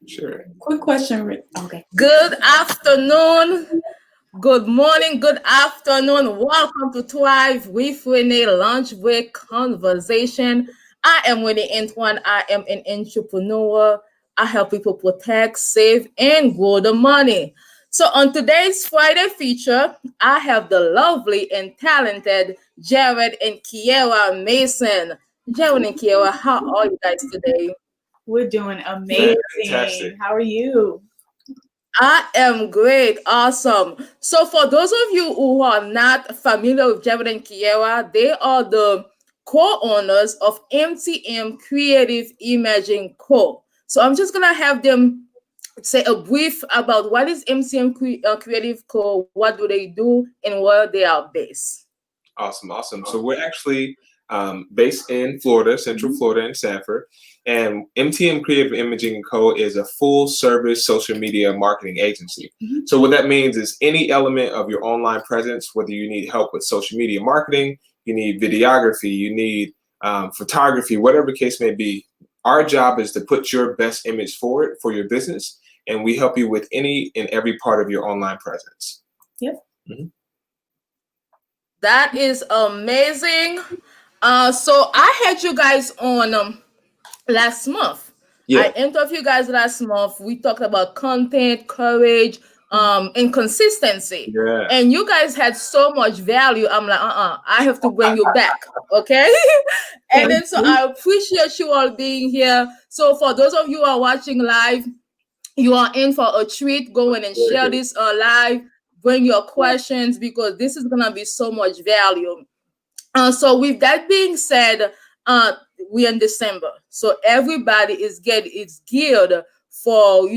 Sure. Quick question. Okay. Good afternoon, good morning, good afternoon. Welcome to Thrive with Renee Lunch Break Conversation. I am Renee Antoine. I am an entrepreneur. I help people protect, save, and grow the money. So on today's Friday feature, I have the lovely and talented Jerred and Kiara Mason. Jerred and Kiara, how are you guys today? We're doing amazing. Fantastic. How are you? I am great, awesome. So, for those of you who are not familiar with Jerred and Kiara, they are the co-owners of MTM Creative Imaging Co. So, I'm just gonna have them say a brief about what is MTM Creative Co. What do they do, and where they are based. Awesome. Awesome. So we're actually based in Florida, Central Florida, in Sanford. And MTM Creative Imaging Co. is a full service social media marketing agency. So what that means is any element of your online presence, whether you need help with social media marketing, you need videography, you need photography, whatever the case may be, our job is to put your best image forward for your business. And we help you with any and every part of your online presence. Yep. Mhm. That is amazing. So I had you guys on last month. I Yeah. interviewed you guys last month. We talked about content, courage, and consistency. Yeah. And you guys had so much value. I'm like, I have to bring you back. Okay. And Thank then so you. I appreciate you all being here. So for those of you who are watching live, you are in for a treat. Go in and Very share good. this live. Bring your questions because this is gonna be so much value. So with that being said, uh, we're in December, so everybody is geared for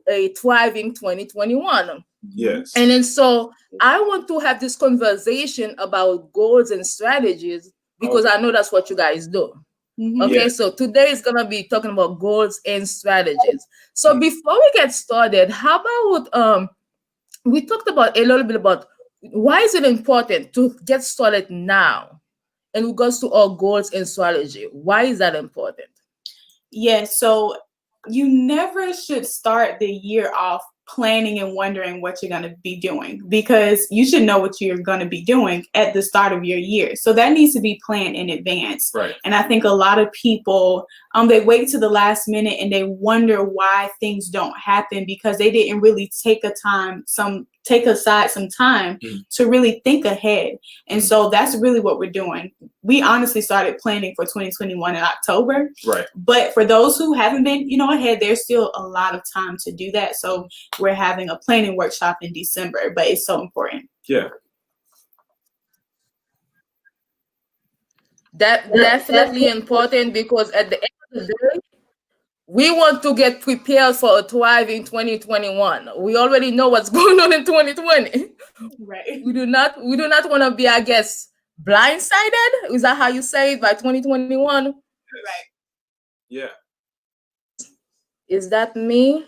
a thriving 2021. Yes. And then so I want to have this conversation about goals and strategies because Okay. I know that's what you guys do. Mhm. Yeah. Okay, so today is gonna be talking about goals and strategies. So Mhm. before we get started, how about we talked about a little bit about why is it important to get started now in regards to our goals and strategy. Why is that important? Yeah, so you never should start the year off planning and wondering what you're going to be doing because you should know what you're going to be doing at the start of your year. So that needs to be planned in advance. Right. And I think a lot of people they wait to the last minute and they wonder why things don't happen because they didn't really take aside some time Mhm. to really think ahead. And Mhm. so that's really what we're doing. We honestly started planning for 2021 in October. Right. But for those who haven't been, ahead, there's still a lot of time to do that. So we're having a planning workshop in December, but it's so important. Yeah. That definitely important because at the end of the day, we want to get prepared for a thriving 2021. We already know what's going on in 2020. Right. We do not want to be, I guess, blindsided. Is that how you say it by 2021? Right. Yeah. Is that me?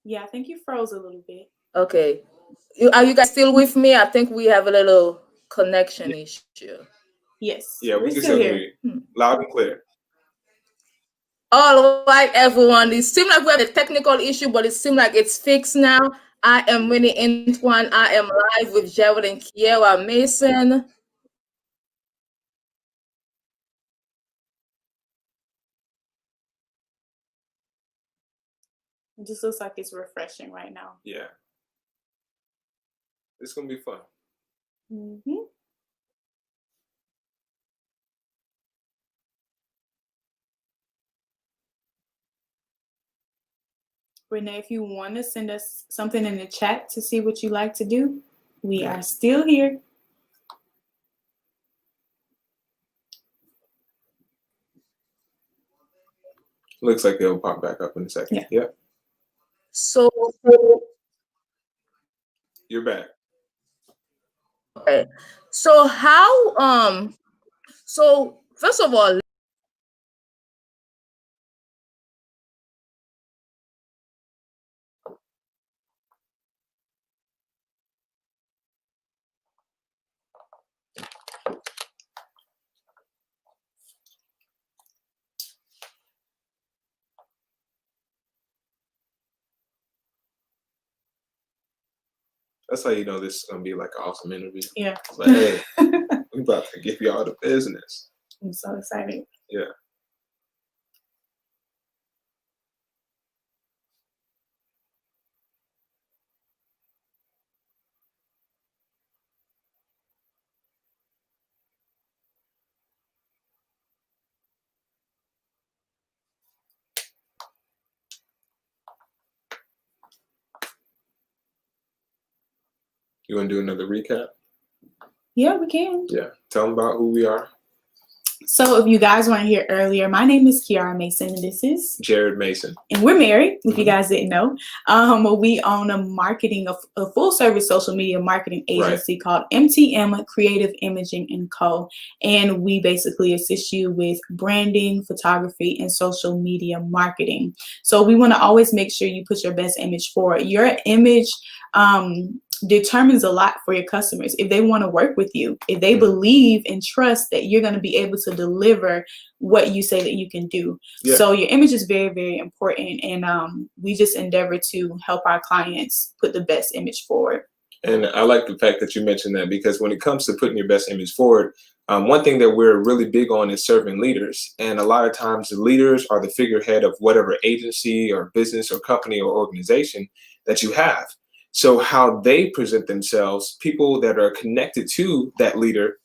Yeah, I think you froze a little bit. Okay. Are you guys still with me? I think we have a little connection issue. Yes, Yeah. we're We can still still hear here. you loud and clear. All right, everyone. It seems like we have a technical issue, but it seems like it's fixed now. I am Winnie Antoine. I am live with Jerred and Kiara Mason. It just looks like it's refreshing right now. Yeah. It's gonna be fun. Hmm. Renee, if you want to send us something in the chat to see what you like to do, we are still here. Looks like they'll pop back up in a second. Yeah. Yep. So, You're back. okay. So how so first of all, That's how you know this is gonna be like an awesome interview. Yeah. It's like, hey, we about to give y'all the business. I'm so excited. Yeah. You want to do another recap? Yeah, we can. Yeah. Tell them about who we are. So if you guys weren't here earlier, my name is Kiara Mason, and this is Jerred Mason. And we're married, if you guys didn't know. We own a full service social media marketing agency called MTM Creative Imaging and Co. And we basically assist you with branding, photography, and social media marketing. So we want to always make sure you put your best image forward. Your image determines a lot for your customers. If they want to work with you, if they believe and trust that you're going to be able to deliver what you say that you can do. Yeah. So your image is very, very important. And we just endeavor to help our clients put the best image forward. And I like the fact that you mentioned that, because when it comes to putting your best image forward, one thing that we're really big on is serving leaders. And a lot of times the leaders are the figurehead of whatever agency or business or company or organization that you have. So how they present themselves, people that are connected to that leader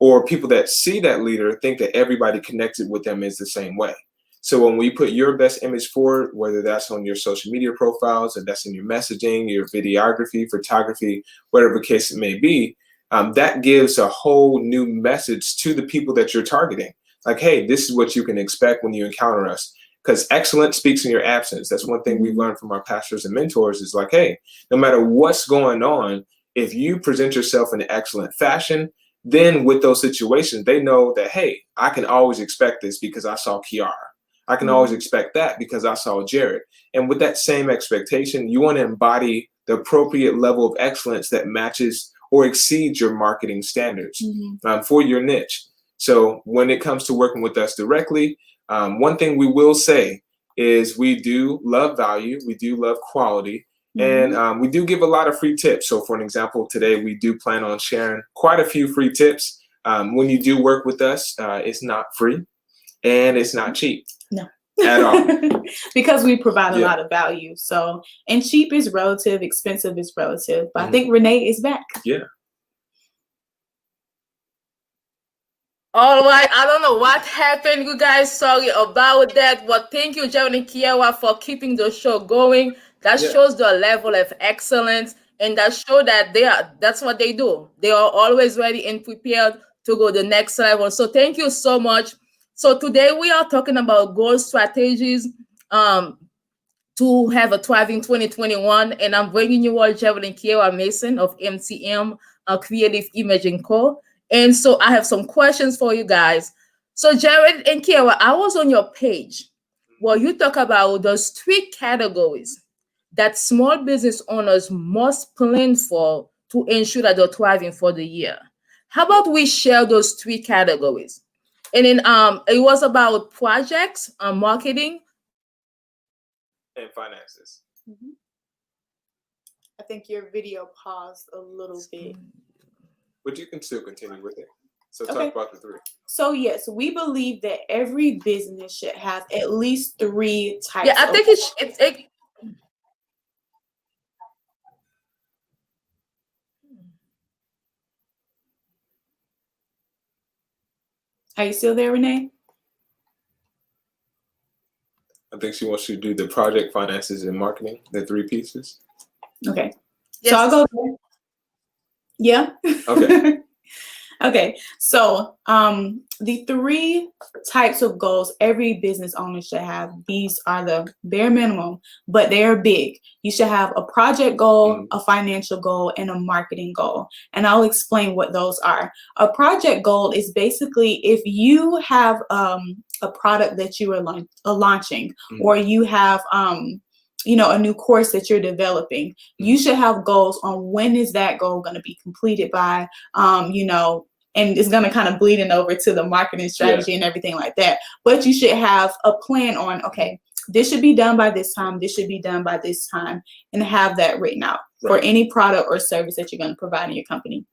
or people that see that leader think that everybody connected with them is the same way. So when we put your best image forward, whether that's on your social media profiles, or that's in your messaging, your videography, photography, whatever the case it may be, that gives a whole new message to the people that you're targeting. Like, hey, this is what you can expect when you encounter us. Because excellence speaks in your absence. That's one thing we've learned from our pastors and mentors is like, hey, no matter what's going on, if you present yourself in an excellent fashion, then with those situations, they know that, hey, I can always expect this because I saw Kiara. I can always expect that because I saw Jerred. And with that same expectation, you want to embody the appropriate level of excellence that matches or exceeds your marketing standards for your niche. So when it comes to working with us directly, one thing we will say is we do love value, we do love quality, and we do give a lot of free tips. So for an example, today we do plan on sharing quite a few free tips. When you do work with us, it's not free and it's not cheap. No. At all. Because we provide a lot of value. So, and cheap is relative, expensive is relative. But I think Renee is back. Yeah. All right, I don't know what happened, you guys. Sorry about that, but thank you, Jerred and Kiara, for keeping the show going. That shows the level of excellence, and that shows that that's what they do. They are always ready and prepared to go the next level. So thank you so much. So today we are talking about goal strategies to have a thriving 2021, and I'm bringing you all Jerred and Kiara Mason of MTM Creative Imaging Co. And so I have some questions for you guys. So Jerred and Kiara, I was on your page where you talk about those 3 categories that small business owners must plan for to ensure that they're thriving for the year. How about we share those 3 categories? And then it was about projects, marketing, and finances. I think your video paused a little bit. But you can still continue with it. So Okay. talk about the 3. So yes, we believe that every business should have at least 3 types. Yeah, I think it's Are you still there, Renee? I think she wants you to do the project, finances, and marketing, the 3 pieces. Okay. Yes. So I'll go there. Yeah. Okay. Okay. So the 3 types of goals every business owner should have, these are the bare minimum, but they are big. You should have a project goal, a financial goal, and a marketing goal. And I'll explain what those are. A project goal is basically if you have a product that you are launching, or you have a new course that you're developing, you should have goals on when is that goal going to be completed by, and it's going to kind of bleeding over to the marketing strategy and everything like that. But you should have a plan on, okay, this should be done by this time, this should be done by this time, and have that written out for any product or service that you're going to provide in your company.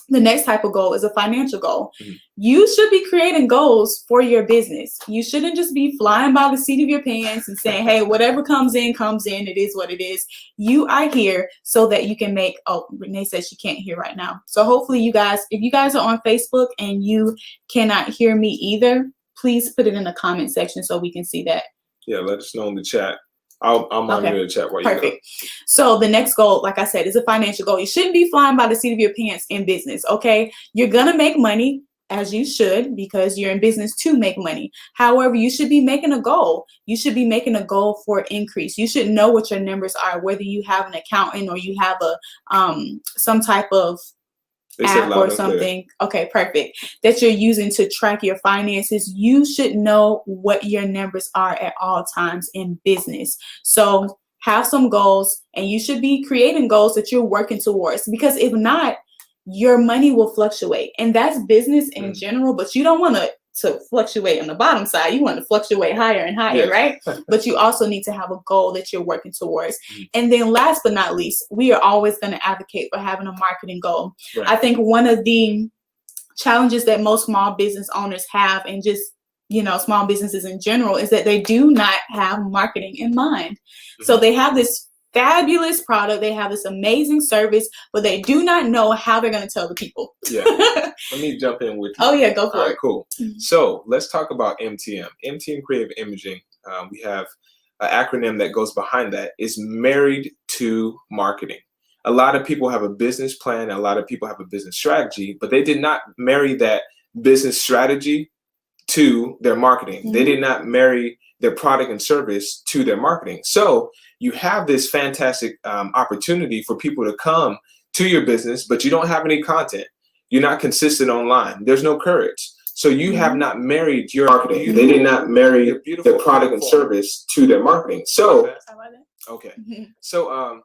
The next type of goal is a financial goal. You should be creating goals for your business. You shouldn't just be flying by the seat of your pants and saying, hey, whatever comes in, it is what it is. You are here so that you can make, oh, Renee says she can't hear right now. So hopefully you guys, if you guys are on Facebook and you cannot hear me either, please put it in the comment section so we can see that. Yeah, let us know in the chat. I'll monitor the chat while you go. Perfect. So the next goal, like I said, is a financial goal. You shouldn't be flying by the seat of your pants in business, okay? You're going to make money, as you should, because you're in business to make money. However, you should be making a goal. You should be making a goal for increase. You should know what your numbers are, whether you have an accountant or you have a some type of app or something. Okay, perfect. That you're using to track your finances. You should know what your numbers are at all times in business. So have some goals, and you should be creating goals that you're working towards, because if not, your money will fluctuate. And that's business in general, but you don't want to fluctuate on the bottom side. You want to fluctuate higher and higher, right? But you also need to have a goal that you're working towards. And then last but not least, we are always going to advocate for having a marketing goal. I think one of the challenges that most small business owners have, and just, you know, small businesses in general, is that they do not have marketing in mind. So they have this fabulous product, they have this amazing service, but they do not know how they're going to tell the people. Let me jump in with you. Oh yeah, go for it. All right, cool. So let's talk about MTM. MTM Creative Imaging. We have an acronym that goes behind that. Is married to marketing. A lot of people have a business plan, a lot of people have a business strategy, but they did not marry that business strategy to their marketing. They did not marry their product and service to their marketing. So you have this fantastic opportunity for people to come to your business, but you don't have any content. You're not consistent online. There's no courage. So you have not married your marketing. They did not marry their product and service to their marketing. So, okay. So,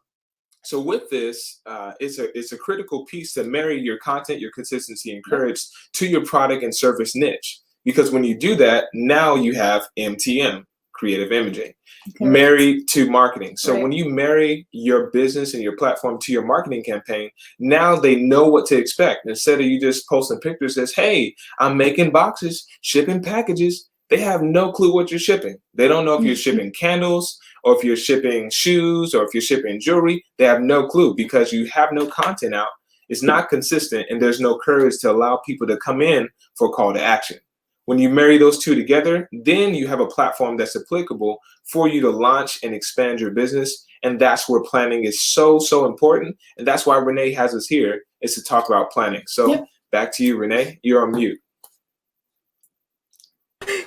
so with this, it's a critical piece to marry your content, your consistency, and courage to your product and service niche. Because when you do that, now you have MTM, Creative Imaging, married to marketing. So when you marry your business and your platform to your marketing campaign, now they know what to expect. Instead of you just posting pictures that says, hey, I'm making boxes, shipping packages, they have no clue what you're shipping. They don't know if you're shipping candles, or if you're shipping shoes, or if you're shipping jewelry. They have no clue, because you have no content out. It's not consistent, and there's no courage to allow people to come in for a call to action. When you marry those two together, then you have a platform that's applicable for you to launch and expand your business. And that's where planning is so, so important. And that's why Renee has us here, is to talk about planning. So back to you, Renee. You're on mute.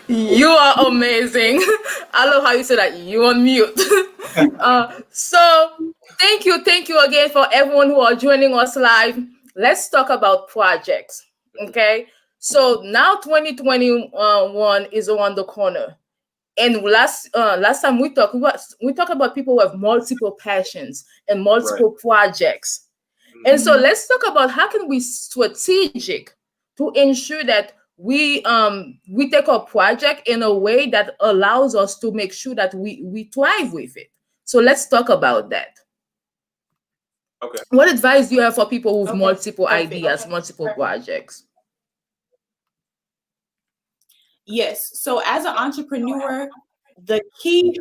You are amazing. I love how you said that. You on mute. So thank you again for everyone who are joining us live. Let's talk about projects. Okay. So now 2021 is around the corner, and last time we talked about people who have multiple passions and multiple projects, and so let's talk about how can we strategic to ensure that we take our project in a way that allows us to make sure that we thrive with it. So let's talk about that. Okay. What advice do you have for people with multiple ideas, multiple projects? Yes. So as an entrepreneur, the key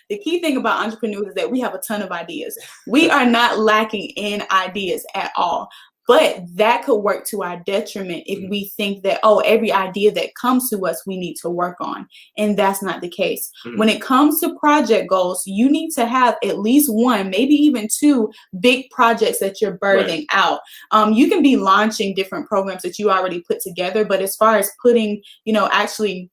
thing about entrepreneurs is that we have a ton of ideas. We are not lacking in ideas at all. But that could work to our detriment if we think that, oh, every idea that comes to us, we need to work on. And that's not the case. When it comes to project goals, you need to have at least one, maybe even two big projects that you're birthing out. You can be launching different programs that you already put together. But as far as putting, actually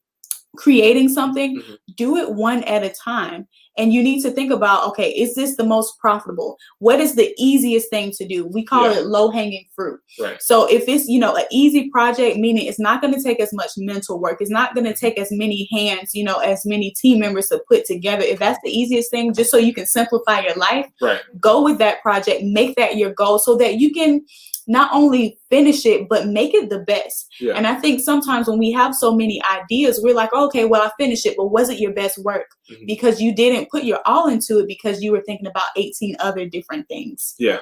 creating something, do it one at a time. And you need to think about, okay, is this the most profitable? What is the easiest thing to do? We call it low-hanging fruit. So if it's, an easy project, meaning it's not going to take as much mental work, it's not going to take as many hands, as many team members to put together. If that's the easiest thing, just so you can simplify your life, go with that project, make that your goal so that you can not only finish it, but make it the best. Yeah. And I think sometimes when we have so many ideas, we're like, okay, well, I finished it, but was it your best work? Mhm. Because you didn't put your all into it because you were thinking about 18 other different things. Yeah.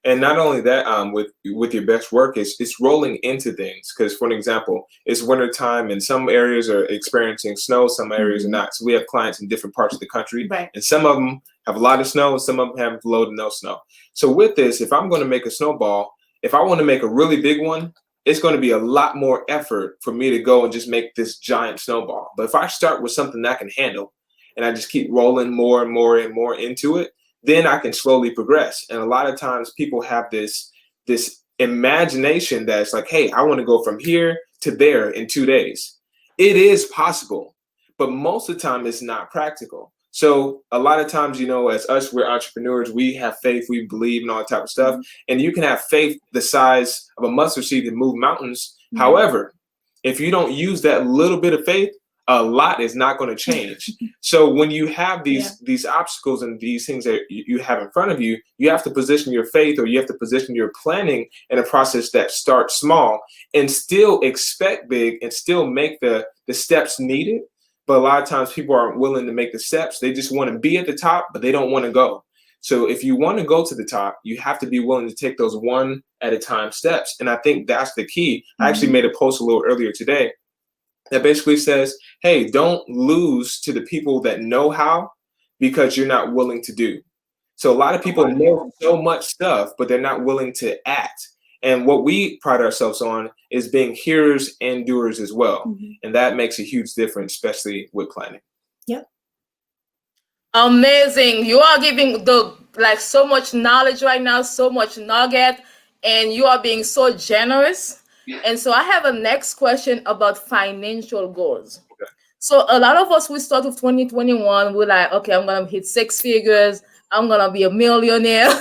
And not only that, with your best work, it's rolling into things. Because, for an example, it's winter time and some areas are experiencing snow, some areas are not. So we have clients in different parts of the country, Right. and some of them have a lot of snow, and some of them have low to no snow. So with this, if I'm going to make a snowball, if I want to make a really big one, it's going to be a lot more effort for me to go and just make this giant snowball. But if I start with something that I can handle, and I just keep rolling more and more and more into it, then I can slowly progress. And a lot of times people have this imagination that it's like, hey, I want to go from here to there in 2 days. It is possible, but most of the time it's not practical. So a lot of times, you know, as us, we're entrepreneurs, we have faith, we believe, and all that type of stuff. And you can have faith the size of a mustard seed to move mountains. However, if you don't use that little bit of faith, a lot is not going to change. So when you have these obstacles and these things that you have in front of you, you have to position your faith, or you have to position your planning in a process that starts small and still expect big and still make the steps needed. But a lot of times people aren't willing to make the steps. They just want to be at the top, but they don't want to go. So if you want to go to the top, you have to be willing to take those one at a time steps. And I think that's the key. I actually made a post a little earlier today that basically says, hey, don't lose to the people that know how because you're not willing to do. So a lot of people know so much stuff, but they're not willing to act. And what we pride ourselves on is being hearers and doers as well. And that makes a huge difference, especially with planning. Yep. Amazing. You are giving so much knowledge right now, so much nugget, and you are being so generous. And so I have a next question about financial goals. Okay. So a lot of us, we start with 2021, we're like, okay, I'm going to hit 6 figures. I'm going to be a millionaire.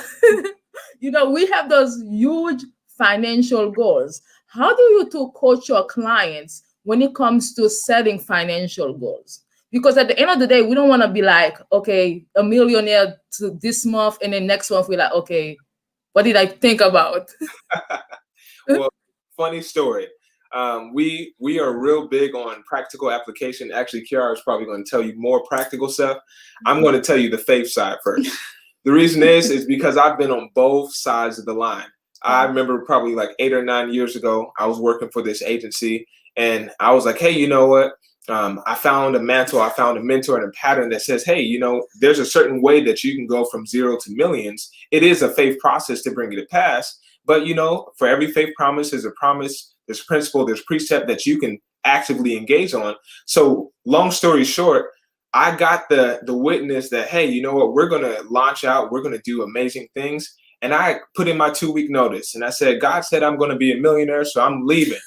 You know, we have those huge financial goals. How do you two coach your clients when it comes to setting financial goals? Because at the end of the day, we don't want to be like, okay, a millionaire to this month, and then next month we're like, okay, what did I think about? Well, funny story. We are real big on practical application. Actually, Kiara is probably going to tell you more practical stuff. I'm going to tell you the faith side first. The reason is because I've been on both sides of the line. I remember probably like 8 or 9 years ago, I was working for this agency, and I was like, hey, you know what? I found a mantle, I found a mentor and a pattern that says, hey, you know, there's a certain way that you can go from 0 to millions. It is a faith process to bring it to pass. But, you know, for every faith promise, there's a promise, there's principle, there's precept that you can actively engage on. So long story short, I got the witness that, hey, you know what, we're going to launch out, we're going to do amazing things. And I put in my 2-week notice and I said, God said I'm going to be a millionaire, so I'm leaving.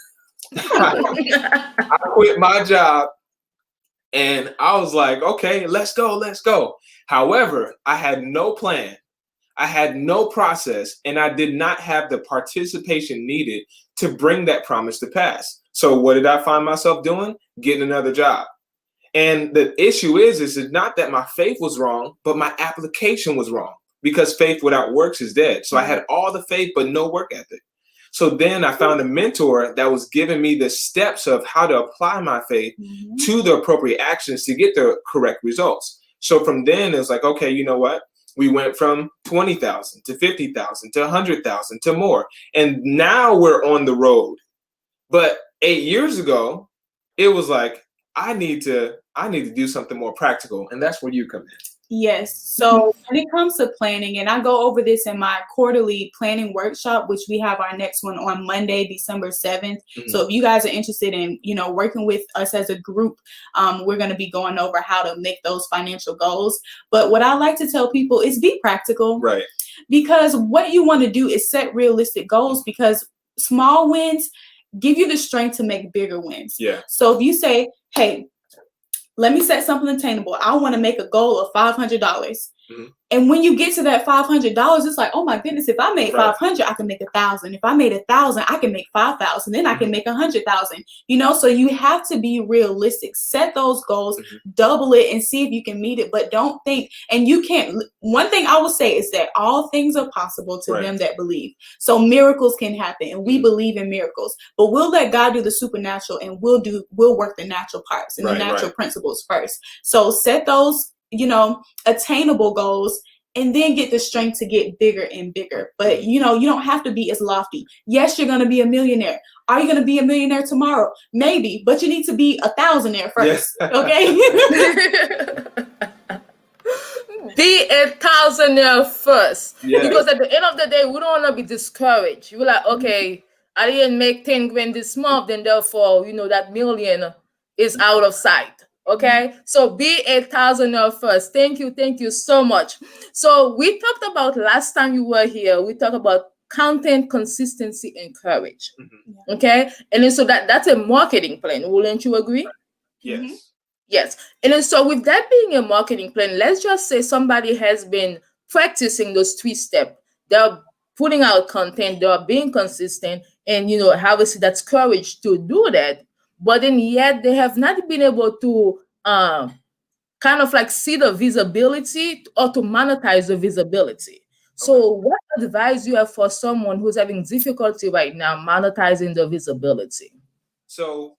I quit my job and I was like, okay, let's go, let's go. However, I had no plan. I had no process, and I did not have the participation needed to bring that promise to pass. So what did I find myself doing? Getting another job. And the issue is not that my faith was wrong, but my application was wrong, because faith without works is dead. So I had all the faith, but no work ethic. So then I found a mentor that was giving me the steps of how to apply my faith to the appropriate actions to get the correct results. So from then it was like, okay, you know what? We went from 20,000 to 50,000 to 100,000 to more. And now we're on the road. But 8 years ago, it was like, I need to do something more practical. And that's where you come in. Yes. So when it comes to planning, and I go over this in my quarterly planning workshop, which we have our next one on Monday, December 7th. So if you guys are interested in, you know, working with us as a group, we're going to be going over how to make those financial goals. But what I like to tell people is be practical. Right. Because what you want to do is set realistic goals, because small wins give you the strength to make bigger wins. Yeah. So if you say, hey, let me set something attainable. I want to make a goal of $500. Mhm. And when you get to that $500, it's like, oh my goodness, if I made 500, I can make 1,000. If I made 1,000, I can make 5,000. Then I can make 100,000. You know, so you have to be realistic. Set those goals, double it, and see if you can meet it. But don't think, and you can't. One thing I will say is that all things are possible to them that believe. So miracles can happen, and we believe in miracles. But we'll let God do the supernatural, and we'll work the natural parts and the natural principles first. So set those, you know, attainable goals, and then get the strength to get bigger and bigger. But, you know, you don't have to be as lofty. Yes, you're going to be a millionaire. Are you going to be a millionaire tomorrow? Maybe, but you need to be 1,000-aire first. Okay. Be 1,000-aire first. Because at the end of the day, we don't want to be discouraged. You're like, okay, I didn't make 10 grand this month, and therefore, you know, that million is out of sight. Okay, so be 1,000-aire first. Thank you so much. So we talked about last time you were here, we talked about content, consistency, and courage. Okay, and then so that's a marketing plan. Wouldn't you agree? Yes. Yes. And then so with that being a marketing plan, let's just say somebody has been practicing those 3 steps. They're putting out content, they're being consistent, and, you know, obviously that's courage to do that. But then yet they have not been able to kind of like see the visibility or to monetize the visibility. So what advice you have for someone who's having difficulty right now monetizing the visibility? So,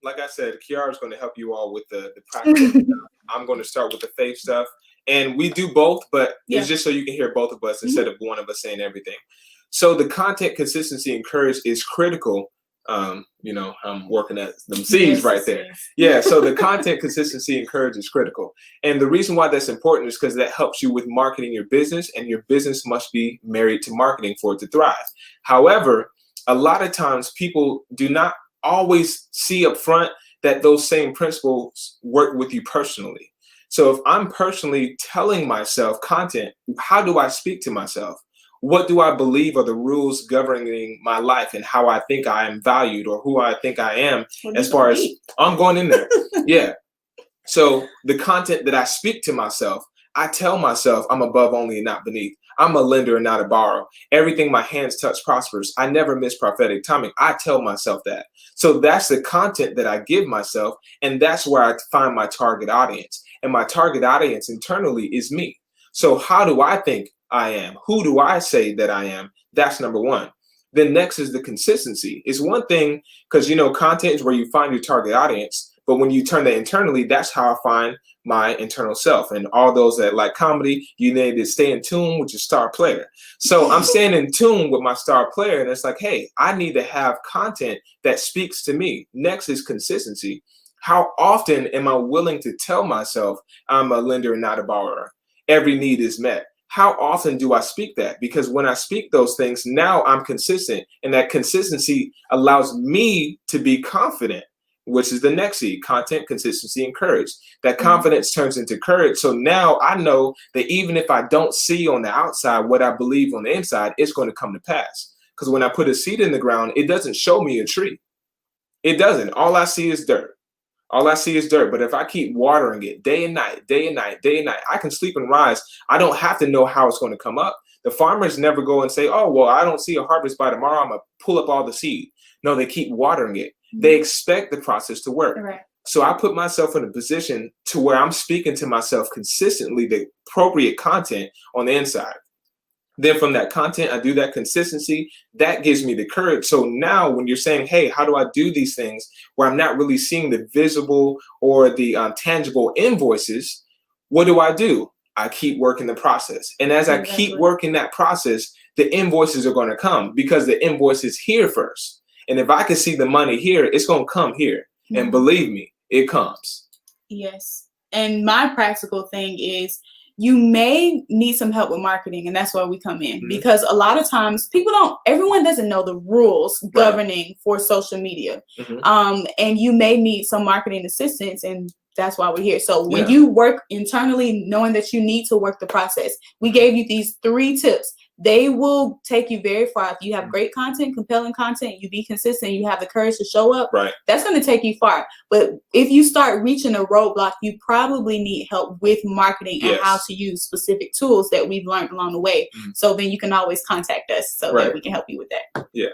like I said, Kiara is going to help you all with the practical stuff. I'm going to start with the faith stuff. And we do both, but it's just so you can hear both of us instead of one of us saying everything. So the content, consistency, and courage is critical. You know, I'm working at them C's right there. Yeah, so the content, consistency, and courage is critical. And the reason why that's important is because that helps you with marketing your business, and your business must be married to marketing for it to thrive. However, a lot of times people do not always see up front that those same principles work with you personally. So if I'm personally telling myself content, how do I speak to myself? What do I believe are the rules governing my life and how I think I am valued, or who I think I am, as far as I'm going in there. Yeah. So the content that I speak to myself, I tell myself I'm above only and not beneath. I'm a lender and not a borrower. Everything my hands touch prospers. I never miss prophetic timing. I tell myself that. So that's the content that I give myself, and that's where I find my target audience. And my target audience internally is me. So how do I think I am? Who do I say that I am? That's number one. Then next is the consistency. It's one thing because, you know, content is where you find your target audience. But when you turn that internally, that's how I find my internal self. And all those that like comedy, you need to stay in tune with your star player. So I'm staying in tune with my star player. And it's like, hey, I need to have content that speaks to me. Next is consistency. How often am I willing to tell myself I'm a lender and not a borrower? Every need is met. How often do I speak that? Because when I speak those things, now I'm consistent. And that consistency allows me to be confident, which is the next C, content, consistency, and courage. That confidence turns into courage. So now I know that even if I don't see on the outside what I believe on the inside, it's going to come to pass. Because when I put a seed in the ground, it doesn't show me a tree. It doesn't. All I see is dirt. All I see is dirt. But if I keep watering it day and night, day and night, day and night, I can sleep and rise. I don't have to know how it's going to come up. The farmers never go and say, oh, well, I don't see a harvest by tomorrow. I'm going to pull up all the seed. No, they keep watering it. They expect the process to work. Right. So I put myself in a position to where I'm speaking to myself consistently, the appropriate content on the inside. Then from that content, I do that consistency. That gives me the courage. So now when you're saying, hey, how do I do these things where I'm not really seeing the visible or the tangible invoices? What do? I keep working the process. And as I keep working that process, the invoices are going to come because the invoice is here first. And if I can see the money here, it's going to come here. And believe me, it comes. Yes. And my practical thing is you may need some help with marketing, and that's where we come in. Because a lot of times everyone doesn't know the rules governing for social media. And you may need some marketing assistance, and that's why we're here. So when you work internally, knowing that you need to work the process, we gave you these 3 tips. they will take you very far. If you have great content, compelling content, you be consistent, you have the courage to show up, Right. that's going to take you far. But if you start reaching a roadblock, you probably need help with marketing and how to use specific tools that we've learned along the way. So then you can always contact us so that we can help you with that. Yeah.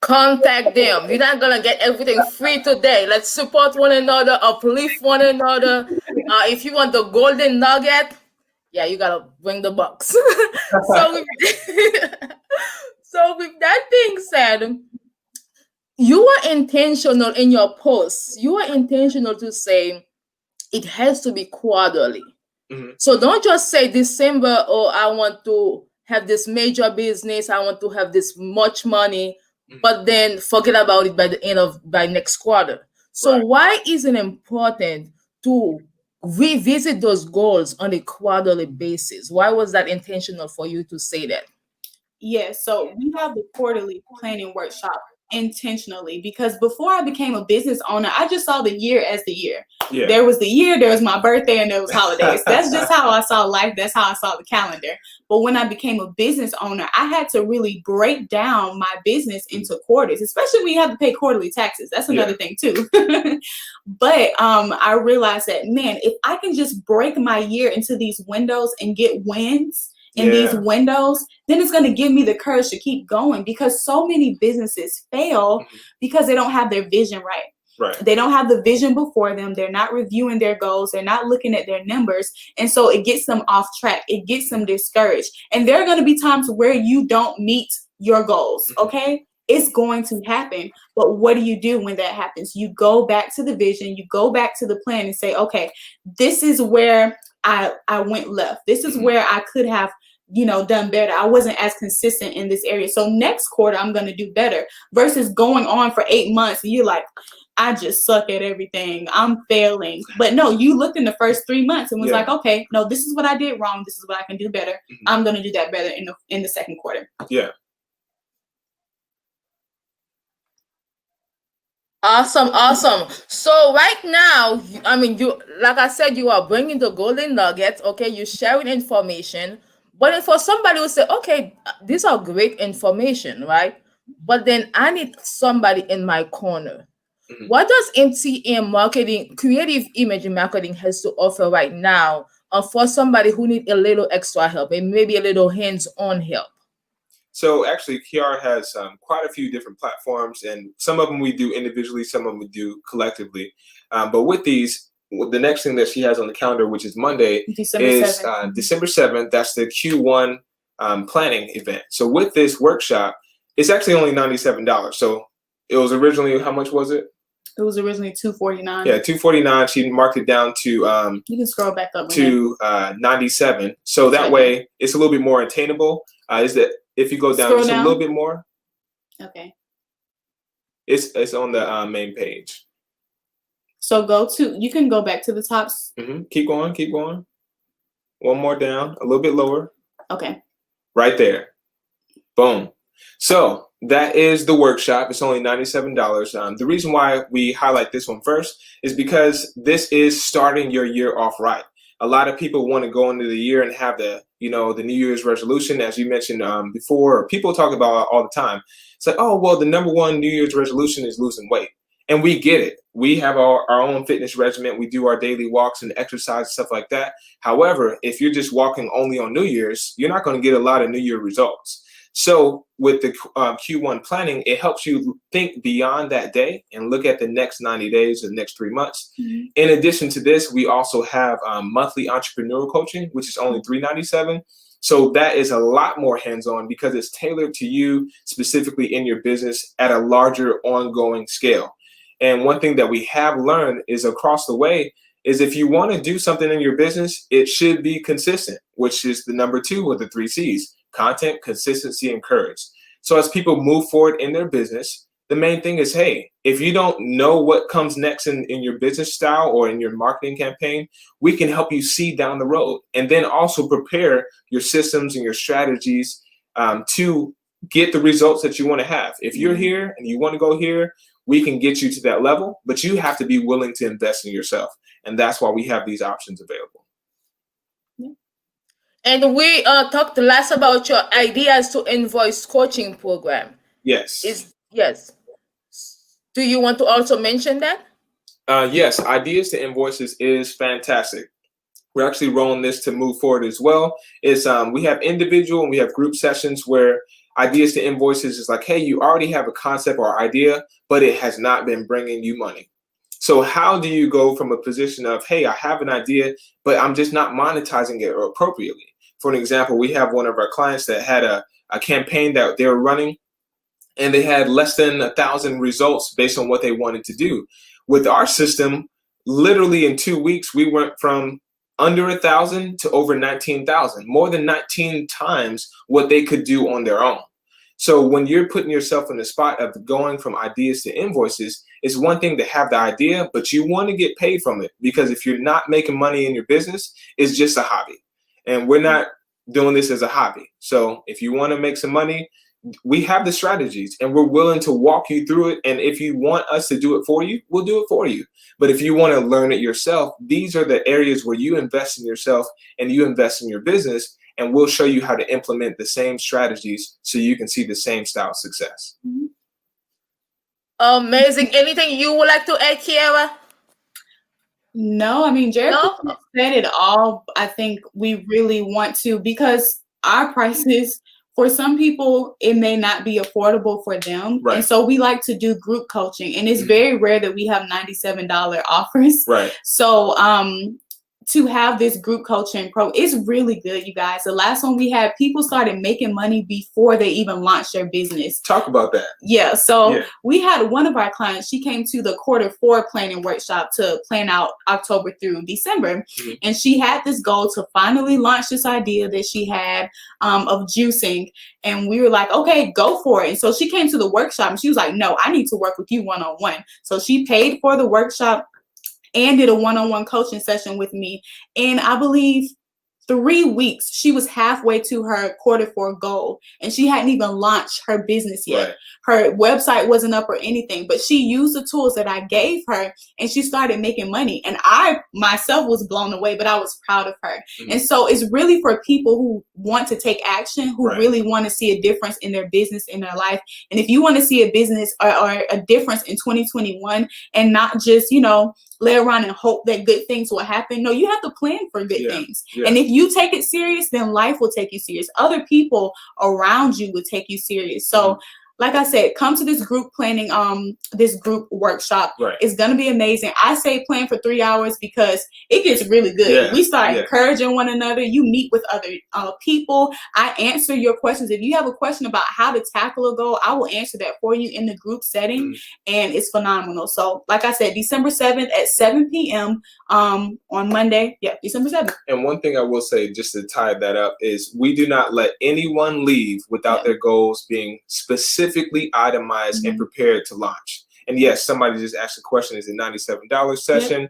Contact them. You're not gonna get everything free today. Let's support one another, uplift one another. If you want the golden nugget, yeah, you gotta bring the bucks. so, with, so with that being said, you are intentional in your posts. You are intentional to say it has to be quarterly. So don't just say December, oh, I want to have this major business, I want to have this much money, but then forget about it by next quarter. So why is it important to revisit those goals on a quarterly basis? Why was that intentional for you to say that? Yeah, so we have the quarterly planning workshop intentionally because before I became a business owner, I just saw the year as the year. Yeah. There was the year, there was my birthday, and there was holidays. That's just how I saw life. That's how I saw the calendar. But when I became a business owner, I had to really break down my business into quarters, especially when you have to pay quarterly taxes. That's another thing too. But I realized that, man, if I can just break my year into these windows and get wins in these windows, then it's going to give me the courage to keep going, because so many businesses fail because they don't have their vision right. They don't have the vision before them. They're not reviewing their goals. They're not looking at their numbers. And so it gets them off track. It gets them discouraged. And there are going to be times where you don't meet your goals. Okay. It's going to happen. But what do you do when that happens? You go back to the vision. You go back to the plan and say, okay, this is where I went left. This is where I could have, done better. I wasn't as consistent in this area. So next quarter, I'm going to do better, versus going on for 8 months. And you're like, I just suck at everything. I'm failing. But no, you looked in the first 3 months and was like, okay, no, this is what I did wrong. This is what I can do better. I'm going to do that better in the second quarter. Yeah. Awesome. So right now, you, like I said, you are bringing the golden nuggets. Okay, you're sharing information. But for somebody who say, okay, these are great information, right? But then I need somebody in my corner. What does MTM marketing, creative image marketing, has to offer right now for somebody who need a little extra help and maybe a little hands-on help? So actually, Kiara has quite a few different platforms, and some of them we do individually, some of them we do collectively. But with these, the next thing that she has on the calendar, which is Monday, is December 7th. That's the Q1 planning event. So with this workshop, it's actually only $97. So it was originally, how much was it? It was originally $249. Yeah, $249. She marked it down to you can scroll back up to $97. So that way, it's a little bit more attainable. Is that if you go down just a little bit more? Okay. It's on the main page. So you can go back to the tops. Keep going. One more down, a little bit lower. Okay. Right there. Boom. So that is the workshop. It's only $97. The reason why we highlight this one first is because this is starting your year off right. A lot of people want to go into the year and have the New Year's resolution, as you mentioned before, or people talk about all the time. It's like, oh, well, the number one New Year's resolution is losing weight. And we get it. We have our own fitness regimen. We do our daily walks and exercise, stuff like that. However, if you're just walking only on New Year's, you're not going to get a lot of New Year results. So with the Q1 planning, it helps you think beyond that day and look at the next 90 days or the next 3 months. In addition to this, we also have monthly entrepreneurial coaching, which is only $397. So that is a lot more hands-on because it's tailored to you specifically in your business at a larger ongoing scale. And one thing that we have learned is across the way is if you want to do something in your business, it should be consistent, which is the number 2 of the 3 C's. Content, consistency, and courage. So as people move forward in their business, the main thing is, hey, if you don't know what comes next in your business style or in your marketing campaign, we can help you see down the road and then also prepare your systems and your strategies to get the results that you want to have. If you're here and you want to go here, we can get you to that level, but you have to be willing to invest in yourself. And that's why we have these options available. And we talked last about your ideas to invoice coaching program. Yes. Yes. Do you want to also mention that? Yes, ideas to invoices is fantastic. We're actually rolling this to move forward as well. Is we have individual and we have group sessions where ideas to invoices is like, hey, you already have a concept or idea, but it has not been bringing you money. So how do you go from a position of, hey, I have an idea, but I'm just not monetizing it appropriately? For an example, we have one of our clients that had a campaign that they were running, and they had less than 1,000 results based on what they wanted to do. With our system, literally in 2 weeks, we went from under 1,000 to over 19,000, more than 19 times what they could do on their own. So when you're putting yourself in the spot of going from ideas to invoices, it's one thing to have the idea, but you want to get paid from it, because if you're not making money in your business, it's just a hobby. And we're not doing this as a hobby. So if you want to make some money, we have the strategies and we're willing to walk you through it. And if you want us to do it for you, we'll do it for you. But if you want to learn it yourself, these are the areas where you invest in yourself and you invest in your business, and we'll show you how to implement the same strategies so you can see the same style of success. Amazing. Anything you would like to add, Kiara? No, I mean, Jerred said it all. I think we really want to, because our prices, for some people, it may not be affordable for them. Right. And so we like to do group coaching. And it's very rare that we have $97 offers. Right. So to have this group coaching it's really good, you guys. The last one we had, people started making money before they even launched their business. Talk about that. Yeah. So we had one of our clients, she came to the Q4 planning workshop to plan out October through December. And she had this goal to finally launch this idea that she had of juicing. And we were like, okay, go for it. And so she came to the workshop and she was like, no, I need to work with you one-on-one. So she paid for the workshop and did a one-on-one coaching session with me. And I believe 3 weeks, she was halfway to her Q4 goal, and she hadn't even launched her business yet. Right. Her website wasn't up or anything, but she used the tools that I gave her, and she started making money. And I myself was blown away, but I was proud of her. And so it's really for people who want to take action, who really want to see a difference in their business, in their life. And if you want to see a business or a difference in 2021 and not just, lay around and hope that good things will happen. No, you have to plan for good things. And if you take it serious, then life will take you serious. Other people around you will take you serious. So like I said, come to this group planning, this group workshop. It's going to be amazing. I say plan for 3 hours because it gets really good. We start encouraging one another. You meet with other people. I answer your questions. If you have a question about how to tackle a goal, I will answer that for you in the group setting. And it's phenomenal. So like I said, December 7th at 7 p.m. On Monday. Yeah, December 7th. And one thing I will say, just to tie that up, is we do not let anyone leave without their goals being specifically itemized and prepared to launch. And yes, somebody just asked a question, is it $97 session?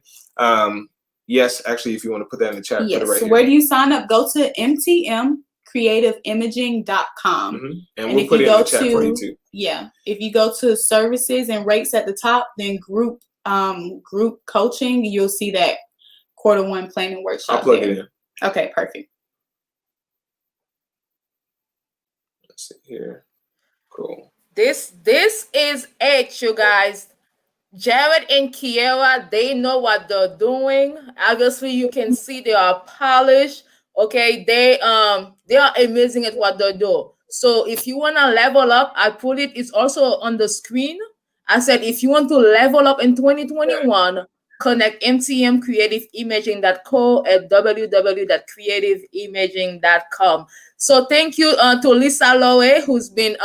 Yes, actually, if you want to put that in the chat, put it right here. Where do you sign up? Go to mtmcreativeimaging.com. And we'll put it in the chat for you too. Yeah. If you go to services and rates at the top, then group coaching, you'll see that Q1 planning workshop. I'll plug it in. Okay, perfect. Let's see here. Cool. This is it, you guys. Jerred and Kiara, they know what they're doing. Obviously, you can see they are polished. Okay, they are amazing at what they do. So if you wanna level up, I put it. It's also on the screen. I said if you want to level up in 2021, connect mtmcreativeimaging.co at www.creativeimaging.com. So thank you to Lisa Lowe, who's been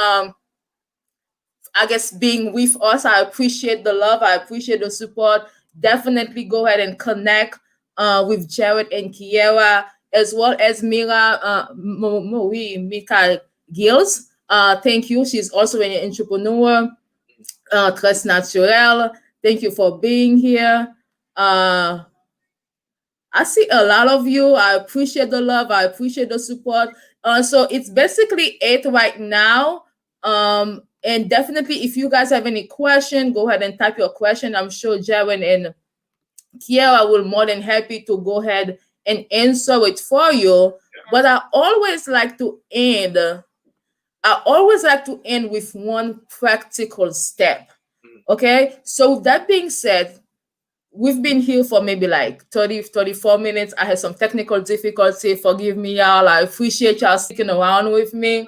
being with us. I appreciate the love. I appreciate the support. Definitely go ahead and connect with Jerred and Kiara, as well as Mika Gills. Thank you. She's also an entrepreneur. Tres Naturel. Thank you for being here. I see a lot of you. I appreciate the love. I appreciate the support. So it's basically it right now. And definitely, if you guys have any question, go ahead and type your question. I'm sure Jerred and Kiara will more than happy to go ahead and answer it for you. But I always like to end. I always like to end with one practical step. Okay. So with that being said, we've been here for maybe like 34 minutes. I had some technical difficulty. Forgive me, y'all. I appreciate y'all sticking around with me.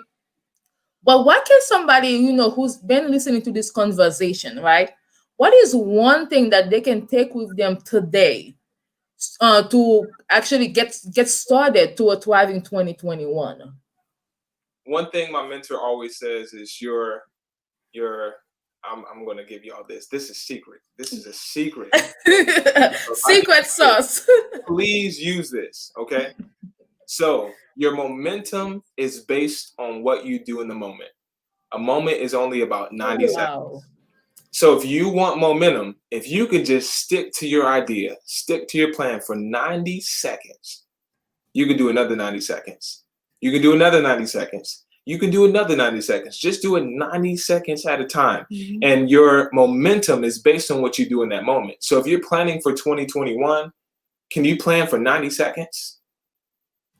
But what can somebody, who's been listening to this conversation, right? What is one thing that they can take with them today to actually get started to a thriving 2021? One thing my mentor always says is I'm going to give you all this. This is secret. This is a secret. Secret sauce. Please use this, okay? So your momentum is based on what you do in the moment. A moment is only about 90 seconds. So if you want momentum, if you could just stick to your idea, stick to your plan for 90 seconds, you can do another 90 seconds. You can do another 90 seconds. You can do another 90 seconds. Just do it 90 seconds at a time. And your momentum is based on what you do in that moment. So if you're planning for 2021, can you plan for 90 seconds?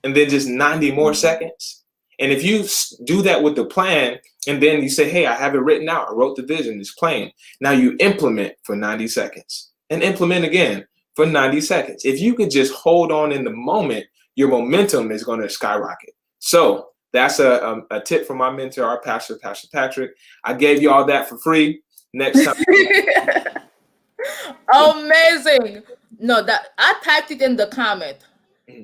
And then just 90 more seconds? And if you do that with the plan, and then you say, hey, I have it written out. I wrote the vision, it's plain. Now you implement for 90 seconds and implement again for 90 seconds. If you could just hold on in the moment, your momentum is going to skyrocket. So that's a tip from my mentor, our pastor, Pastor Patrick. I gave you all that for free. Next time. Amazing. No, that I typed it in the comment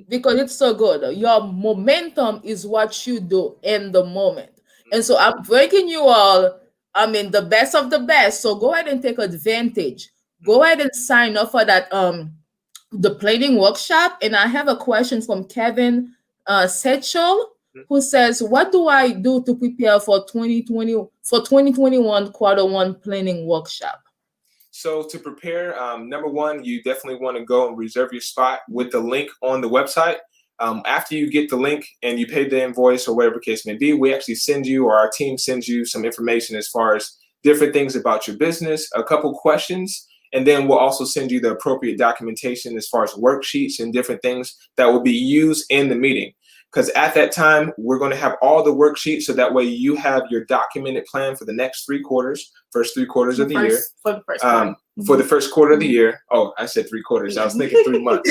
because it's so good. Your momentum is what you do in the moment. And so I'm breaking you all, the best of the best. So go ahead and take advantage. Go ahead and sign up for that the planning workshop. And I have a question from Kevin Setchell, who says, what do I do to prepare for 2021 quarter one planning workshop? So to prepare, number one, you definitely want to go and reserve your spot with the link on the website. After you get the link and you pay the invoice or whatever case may be, we actually send you, or our team sends you, some information as far as different things about your business, a couple questions, and then we'll also send you the appropriate documentation as far as worksheets and different things that will be used in the meeting. Because at that time, we're going to have all the worksheets, so that way you have your documented plan for the next 3 quarters, first 3 quarters of the year. For the first quarter. For the first quarter of the year. Oh, I said 3 quarters. I was thinking 3 months.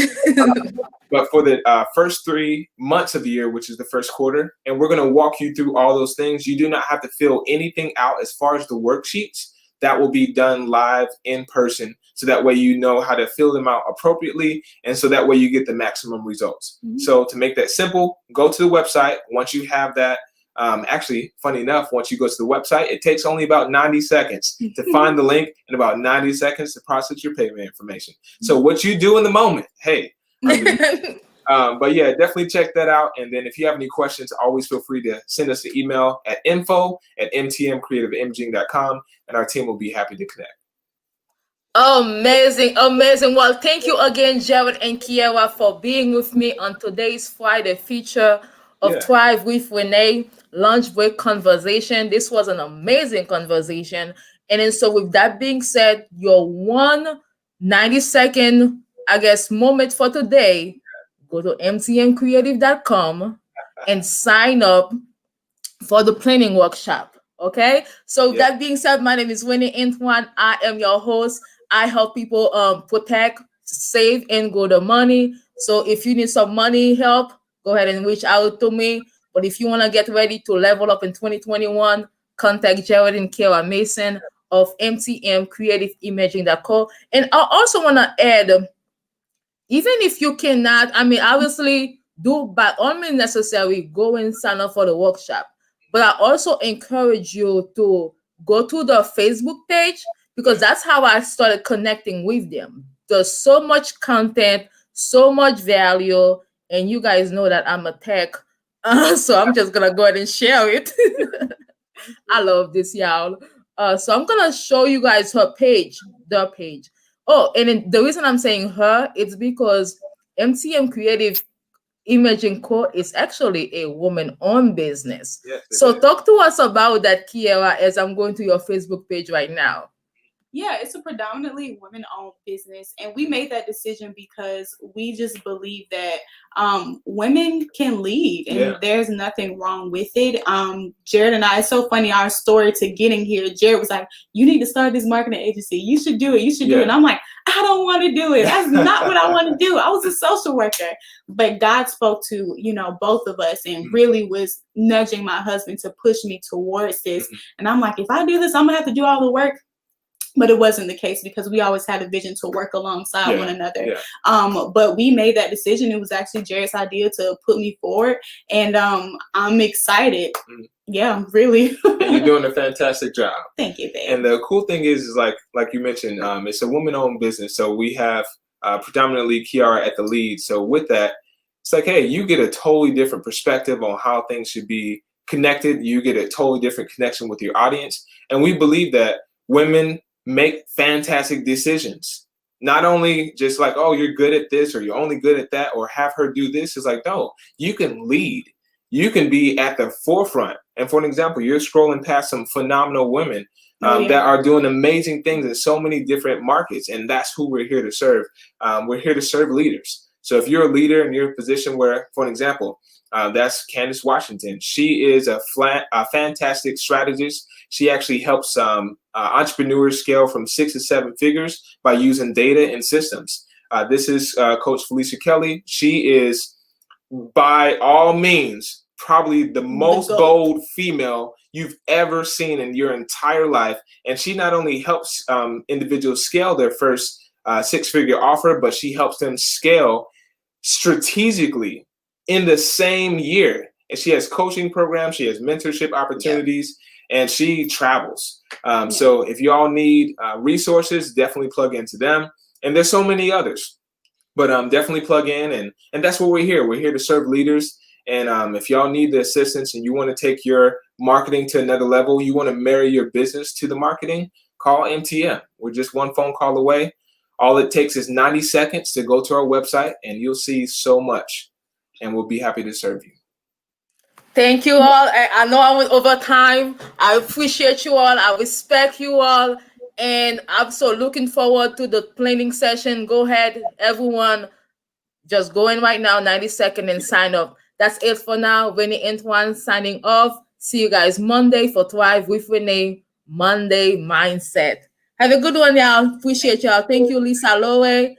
But for the first 3 months of the year, which is the first quarter, and we're going to walk you through all those things. You do not have to fill anything out as far as the worksheets. That will be done live in person. So that way you know how to fill them out appropriately. And so that way you get the maximum results. So to make that simple, go to the website. Once you have that, actually, funny enough, once you go to the website, it takes only about 90 seconds to find the link and about 90 seconds to process your payment information. So what you do in the moment, hey. But yeah, definitely check that out. And then if you have any questions, always feel free to send us an email at info@mtmcreativeimaging.com, and our team will be happy to connect. Amazing. Well, thank you again, Jerred and Kiara, for being with me on today's Friday feature of Thrive with Renee lunch break conversation. This was an amazing conversation. And then so with that being said, your 90-second, moment for today, go to mtmcreative.com and sign up for the planning workshop. Okay. So that being said, my name is Antoine. I am your host. I help people protect, save, and grow the money. So if you need some money help, go ahead and reach out to me. But if you want to get ready to level up in 2021, contact Jerred and Kiara Mason of mtmcreativeimaging.co. And I also want to add, even if you cannot, obviously do by all means necessary, go and sign up for the workshop. But I also encourage you to go to the Facebook page, because that's how I started connecting with them. There's so much content, so much value, and you guys know that I'm a tech, so I'm just gonna go ahead and share it. I love this, y'all. So I'm gonna show you guys her page, the page. Oh, and then the reason I'm saying her, it's because MTM Creative Imaging Co. is actually a woman-owned business. Yes, so talk to us about that, Kiara, as I'm going to your Facebook page right now. Yeah, it's a predominantly women-owned business, and we made that decision because we just believe that women can lead, and there's nothing wrong with it. Jerred and I, it's so funny, our story to getting here. Jerred was like, "You need to start this marketing agency. You should do it. You should do it." And I'm like, "I don't want to do it. That's not what I want to do. I was a social worker." But God spoke to both of us, and really was nudging my husband to push me towards this. And I'm like, if I do this, I'm gonna have to do all the work. But it wasn't the case because we always had a vision to work alongside one another. But we made that decision. It was actually Jerred's idea to put me forward, and I'm excited. Yeah, really. And you're doing a fantastic job. Thank you, babe. And the cool thing is like you mentioned, it's a woman-owned business. So we have predominantly Kiara at the lead. So with that, it's like, hey, you get a totally different perspective on how things should be connected. You get a totally different connection with your audience. And we believe that women make fantastic decisions. Not only just like, oh, you're good at this or you're only good at that, or have her do this. It's like, no, you can lead. You can be at the forefront. And for an example, you're scrolling past some phenomenal women that are doing amazing things in so many different markets. And that's who we're here to serve. We're here to serve leaders. So if you're a leader and you're in a position where, for an example, that's Candace Washington. She is a fantastic strategist. She actually helps entrepreneurs scale from 6 to 7 figures by using data and systems. This is Coach Felicia Kelly. She is, by all means, probably the most bold female you've ever seen in your entire life. And she not only helps individuals scale their first 6-figure offer, but she helps them scale strategically in the same year. And she has coaching programs, she has mentorship opportunities, and she travels. So if you all need resources, definitely plug into them. And there's so many others, but definitely plug in. And that's what we're here. We're here to serve leaders. And if y'all need the assistance and you want to take your marketing to another level, you want to marry your business to the marketing, call MTM. We're just one phone call away. All it takes is 90 seconds to go to our website, and you'll see so much. And we'll be happy to serve you. Thank you all. I know I went over time. I appreciate you all. I respect you all. And I'm so looking forward to the planning session. Go ahead, everyone. Just go in right now, 90 seconds, and sign up. That's it for now. Renee Antoine signing off. See you guys Monday for Thrive with Renee Monday Mindset. Have a good one, y'all. Appreciate y'all. Thank you, Lisa Lowe.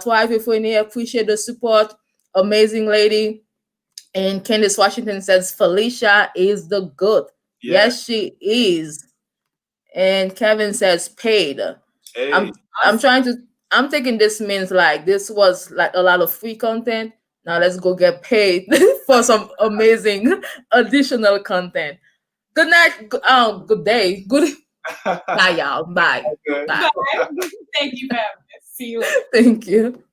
Thrive with Renee. Appreciate the support. Amazing lady. And Candace Washington says Felicia is the good. Yes, she is. And Kevin says paid. Hey. I'm thinking this means like this was like a lot of free content. Now let's go get paid for some amazing additional content. Good night. Good day. Good. Bye, y'all. Bye. Okay. Bye. Thank you for having us. See you later. Thank you.